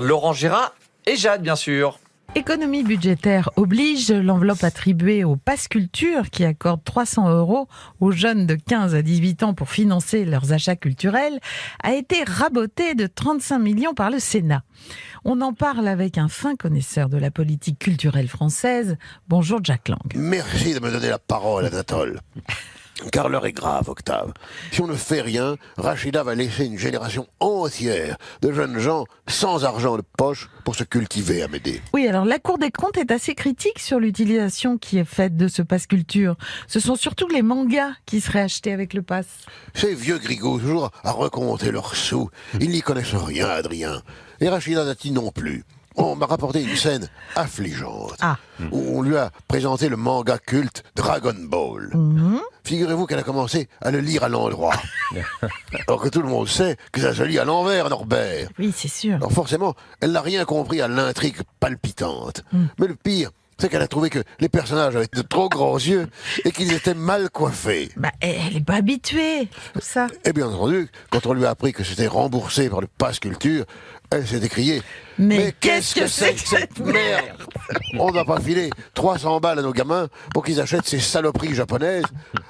Laurent Gérard et Jade, bien sûr. Économie budgétaire oblige, l'enveloppe attribuée au Pass Culture, qui accorde 300 € aux jeunes de 15 à 18 ans pour financer leurs achats culturels, a été rabotée de 35 millions par le Sénat. On en parle avec un fin connaisseur de la politique culturelle française. Bonjour Jack Lang. Merci de me donner la parole, Anatole. Car l'heure est grave, Octave. Si on ne fait rien, Rachida va laisser une génération entière de jeunes gens sans argent de poche pour se cultiver, Amédée. Oui, alors la Cour des comptes est assez critique sur l'utilisation qui est faite de ce Pass Culture. Ce sont surtout les mangas qui seraient achetés avec le Pass. Ces vieux grigots, toujours à recompter leurs sous, ils n'y connaissent rien, Adrien. Et Rachida Dati non plus. On m'a rapporté une scène affligeante, où on lui a présenté le manga culte Dragon Ball. Figurez-vous qu'elle a commencé à le lire à l'endroit. Alors que tout le monde sait que ça se lit à l'envers, Norbert. Oui, c'est sûr. Alors forcément, elle n'a rien compris à l'intrigue palpitante. Mais le pire, c'est qu'elle a trouvé que les personnages avaient de trop grands yeux et qu'ils étaient mal coiffés. Elle n'est pas habituée, tout ça. Et bien entendu, quand on lui a appris que c'était remboursé par le Pass Culture, elle s'est écriée « Mais qu'est-ce que c'est que cette merde ?» On n'a pas filé 300 balles à nos gamins pour qu'ils achètent ces saloperies japonaises,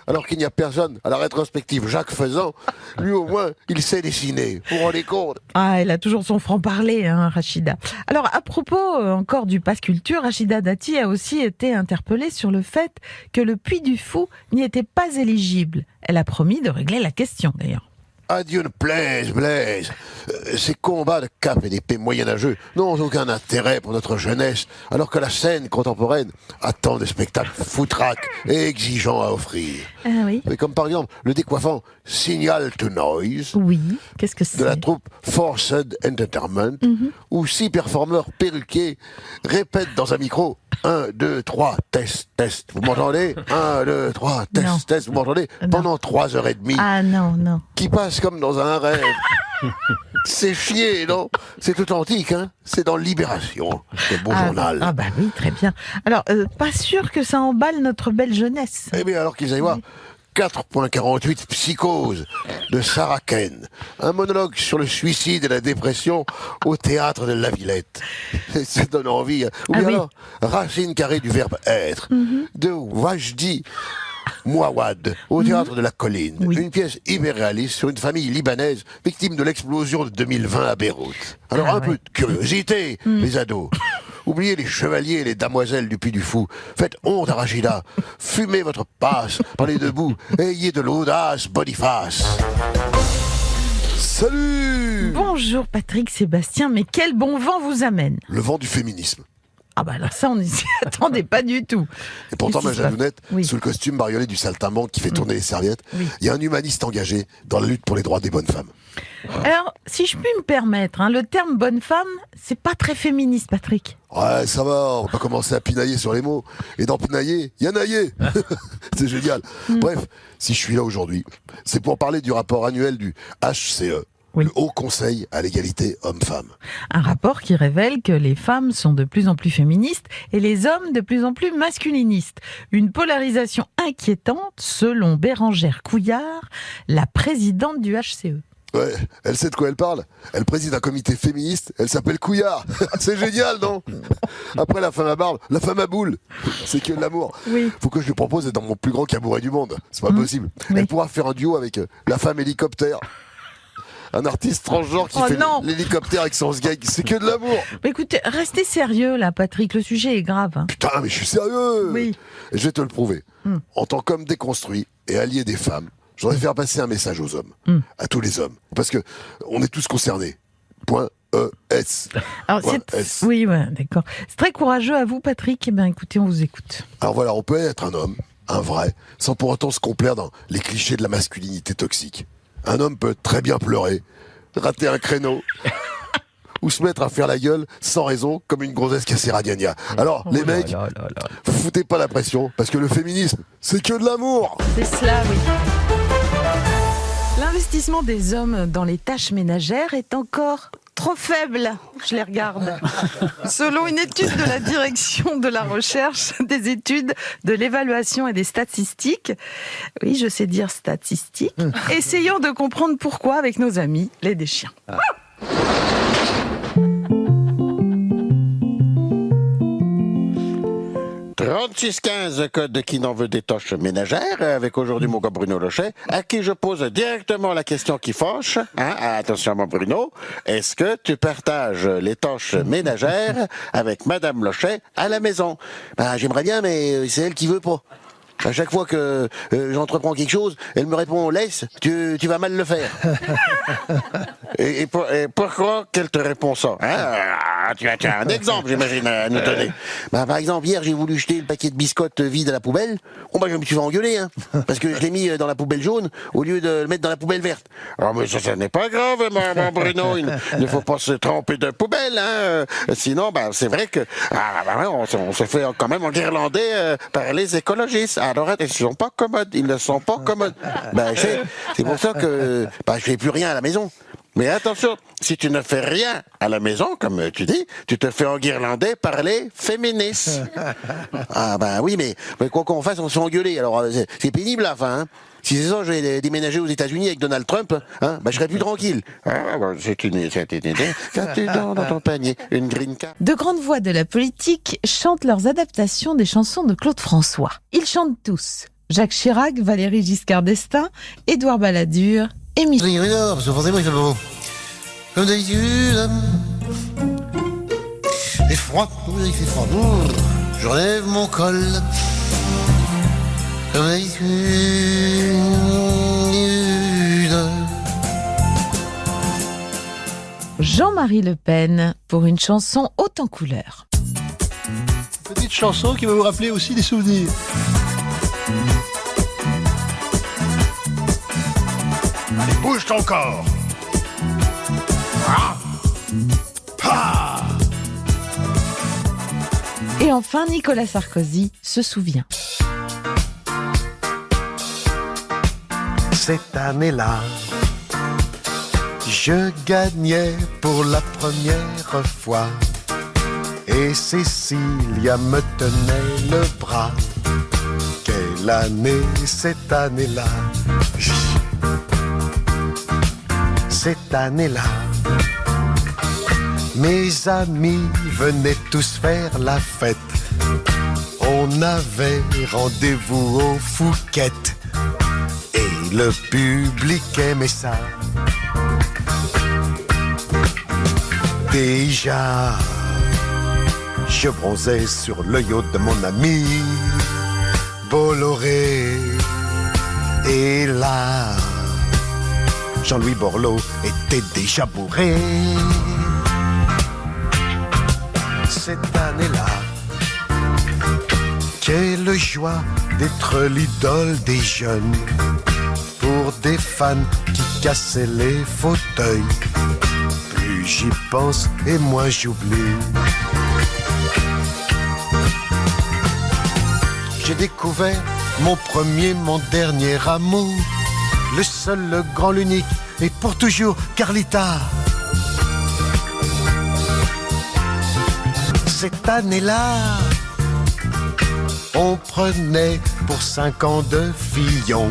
alors qu'il n'y a personne à la rétrospective Jacques Faisan. Lui au moins, il sait dessiner. Vous vous rendez compte ? Elle a toujours son franc-parler, hein, Rachida. Alors, à propos encore du Pass Culture, Rachida Dati a aussi été interpellée sur le fait que le Puy du Fou n'y était pas éligible. Elle a promis de régler la question, d'ailleurs. Adieu ne plaise, Blaise. Ces combats de cap et d'épée moyenâgeux n'ont aucun intérêt pour notre jeunesse, alors que la scène contemporaine a tant de spectacles foutraques et exigeants à offrir. Ah oui. Mais comme par exemple le décoiffant Signal to Noise, Oui, qu'est-ce que c'est ? de la troupe Forced Entertainment, où 6 performeurs perruqués répètent dans un micro 1, 2, 3, test, test. Vous m'entendez ? 1, 2, 3, test, Non. test. Vous m'entendez ? Non. Pendant 3h30. Ah non. Qui passe comme dans un rêve. C'est chier, non ? C'est authentique, hein ? C'est dans Libération, le beau journal. Ah bah oui, très bien. Alors, pas sûr que ça emballe notre belle jeunesse. Eh bien, alors qu'ils aillent voir 4.48 Psychose de Sarah Ken, un monologue sur le suicide et la dépression au théâtre de la Villette. Ça donne envie. Hein. Ou bien alors, Racine carrée du verbe être, de Wajdi Mouawad, au théâtre de la Colline. Oui. Une pièce hyper réaliste sur une famille libanaise victime de l'explosion de 2020 à Beyrouth. Alors un peu de curiosité, les ados. Oubliez les chevaliers et les damoiselles du Puy du Fou. Faites honte à Rachida. Fumez votre passe, parlez debout. Ayez de l'audace, Boniface. Salut! Bonjour Patrick Sébastien, mais quel bon vent vous amène ? Le vent du féminisme. Ah bah alors ça, on ne s'y attendait pas du tout. Et pourtant, ma Qu'est-ce qui se passe ? Jadounette, Oui. sous le costume bariolé du saltimbanque qui fait tourner les serviettes, Oui. il y a un humaniste engagé dans la lutte pour les droits des bonnes femmes. Alors, si je puis me permettre, le terme bonne femme, c'est pas très féministe, Patrick. Ouais, ça va, on va pas commencer à pinailler sur les mots. Et dans pinailler, il y a nailler. C'est génial. Bref, si je suis là aujourd'hui, c'est pour parler du rapport annuel du HCE. Oui. Le Haut Conseil à l'égalité homme-femme. Un rapport qui révèle que les femmes sont de plus en plus féministes et les hommes de plus en plus masculinistes. Une polarisation inquiétante selon Bérangère Couillard, la présidente du HCE. Ouais, elle sait de quoi elle parle. Elle préside un comité féministe, elle s'appelle Couillard. C'est génial, non ? Après la femme à barbe, la femme à boule. C'est que de l'amour. Oui. Faut que je lui propose d'être dans mon plus grand cabouret du monde. C'est pas possible. Oui. Elle pourra faire un duo avec la femme hélicoptère. Un artiste transgenre qui fait l'hélicoptère avec son sgeg. C'est que de l'amour. Mais écoutez, restez sérieux là, Patrick, le sujet est grave. Putain, mais je suis sérieux. Oui. Et je vais te le prouver. En tant qu'homme déconstruit et allié des femmes, je voudrais faire passer un message aux hommes, à tous les hommes, parce que on est tous concernés. Point E-S. Alors, Point S. Oui, ouais, d'accord. C'est très courageux à vous, Patrick. Eh bien, écoutez, on vous écoute. Alors voilà, on peut être un homme, un vrai, sans pour autant se complaire dans les clichés de la masculinité toxique. Un homme peut très bien pleurer, rater un créneau, ou se mettre à faire la gueule sans raison, comme une grossesse cassée ragnagna. Alors, les mecs, vous foutez pas la pression, parce que le féminisme, c'est que de l'amour. C'est cela, oui. L'investissement des hommes dans les tâches ménagères est encore trop faible. Je les regarde. Selon une étude de la direction de la recherche, des études, de l'évaluation et des statistiques, oui, je sais dire statistiques, essayons de comprendre pourquoi avec nos amis, les Deschiens. 3615, code qui n'en veut des tâches ménagères, avec aujourd'hui mon gars Bruno Lochet, à qui je pose directement la question qui fâche. Attention mon Bruno, est-ce que tu partages les tâches ménagères avec Madame Lochet à la maison? J'aimerais bien, mais c'est elle qui veut pas. À chaque fois que j'entreprends quelque chose, elle me répond « Laisse, tu vas mal le faire ». Et pourquoi qu'elle te répond ça? Tu as un exemple, j'imagine, à nous donner. Par exemple, hier, j'ai voulu jeter le paquet de biscottes vide à la poubelle. Je me suis fait engueuler, parce que je l'ai mis dans la poubelle jaune au lieu de le mettre dans la poubelle verte. Mais ça n'est pas grave, mon Bruno. Il ne faut pas se tromper de poubelle, Sinon, c'est vrai que on se fait quand même enguirlander par les écologistes. Alors, ils ne sont pas commodes. Ils ne sont pas commodes. C'est pour ça que je fais plus rien à la maison. Mais attention, si tu ne fais rien à la maison, comme tu dis, tu te fais enguirlander par les féministes. Oui, mais quoi qu'on fasse, on se fait engueuler. Alors, c'est pénible à la fin, Si c'est ça, je vais déménager aux États-Unis avec Donald Trump, je serai plus tranquille. C'est une dans ton panier, une green card. De grandes voix de la politique chantent leurs adaptations des chansons de Claude François. Ils chantent tous. Jacques Chirac, Valéry Giscard d'Estaing, Édouard Balladur et Michel. Parce que forcément, il fait beau. Comme d'habitude. Il fait froid. Il fait froid. Je relève mon col. Comme d'habitude. Jean-Marie Le Pen pour une chanson haute en couleurs. Petite chanson qui va vous rappeler aussi des souvenirs. Allez, bouge ton corps. Et enfin, Nicolas Sarkozy se souvient. Cette année-là, je gagnais pour la première fois. Et Cécilia me tenait le bras. Quelle année, cette année-là. Cette année-là, mes amis venaient tous faire la fête. On avait rendez-vous aux Fouquettes. Et le public aimait ça. Déjà, je bronzais sur le yacht de mon ami Bolloré. Et là, Jean-Louis Borloo était déjà bourré. Cette année-là, quelle joie d'être l'idole des jeunes. Pour des fans qui cassaient les fauteuils. Plus j'y pense et moins j'oublie. J'ai découvert mon premier, mon dernier amour. Le seul, le grand, l'unique, et pour toujours, Carlita. Cette année-là, on prenait pour 5 ans de Fillon.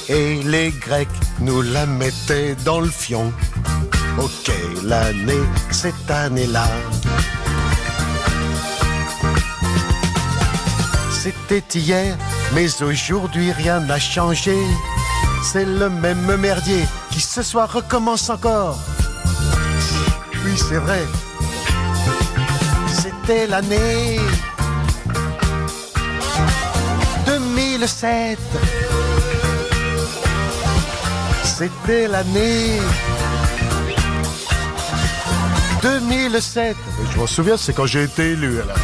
Et les Grecs nous la mettaient dans le fion. Oh, quelle année, cette année-là. C'était hier, mais aujourd'hui rien n'a changé. C'est le même merdier qui ce soir recommence encore. Oui, c'est vrai. C'était l'année 2007. C'était l'année 2007. Je m'en souviens, c'est quand j'ai été élu alors.